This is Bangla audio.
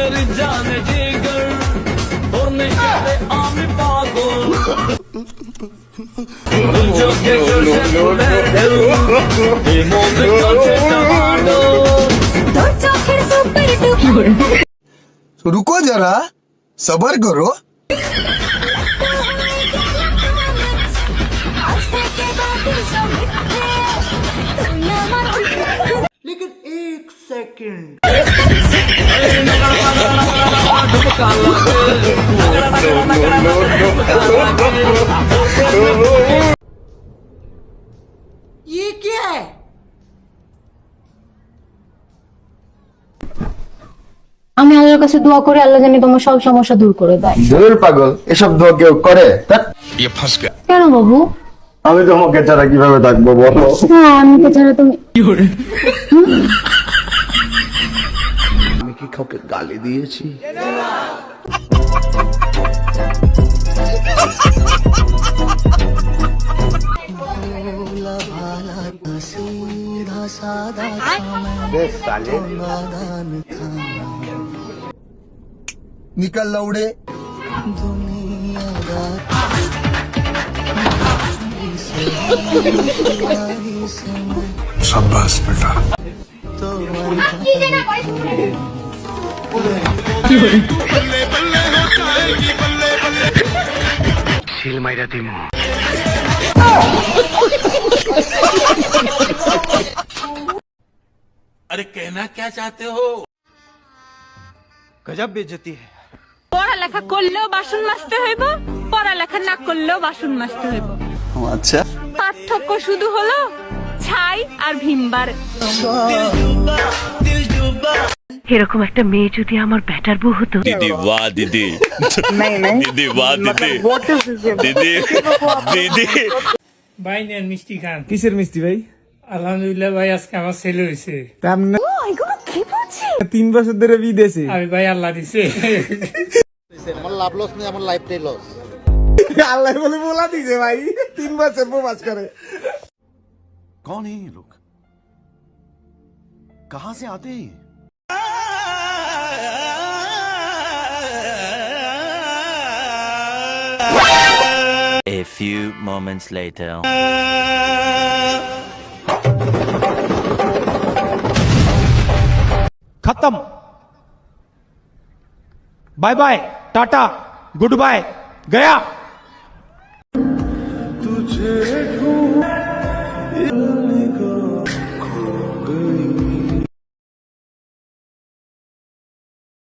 मेरी जान जिगर और निकले आमी पागल जो के जो से ये मोमेंट चलते टमाटो তোর চোখের সুপার ডুপার रुको जरा सबर करो। लेकिन एक सेकंड ये क्या है? আমি আল্লাহর কাছে দোয়া করি আল্লাহ জানি তোমার সব সমস্যা দূর করে দেয়। দূর পাগল, এসব দোয়া কেউ করে? কেন বাবু? আমি তোমাকে ছাড়া কিভাবে থাকবো বলো? হ্যাঁ আমি তো ছাড়া তুমি আমি কি কাউকে গালি দিয়েছি? निकल लौड़े। शाबाश बेटा। सिल माइरा दिम अरे कहना क्या चाहते हो? गजब बेइज्जती है। পড়ালেখা করলেও বাসন মাজতে হইব, পড়ালেখা না করলেও বাসন মাজতে হইব। আচ্ছা, পার্থক্য শুধু হলো ছাই আর ভিমবার। এরকম একটা মেয়ে যদি আমার ব্যাটার বউ হতো। दीदी वाह दीदी दीदी वाह दीदी दीदी दीदी ভাই নেন মিষ্টি খান। কিসের মিষ্টি ভাই? আলহামদুলিল্লাহ ভাই আজকে আমার ছেলে হয়েছে। 3 বছর ধরে বিদেশে। আমি ভাই আল্লাহ দিছে। আমার লাভ লস নেই, আমার লাইফটাই লস। আল্লাহ বলে বলা দিছে ভাই 3 বছর প্রবাস করে। कौन है ये लोग? कहां से आते हैं? A few moments later खत्म। Bye bye, tata, good bye, गया। तुझे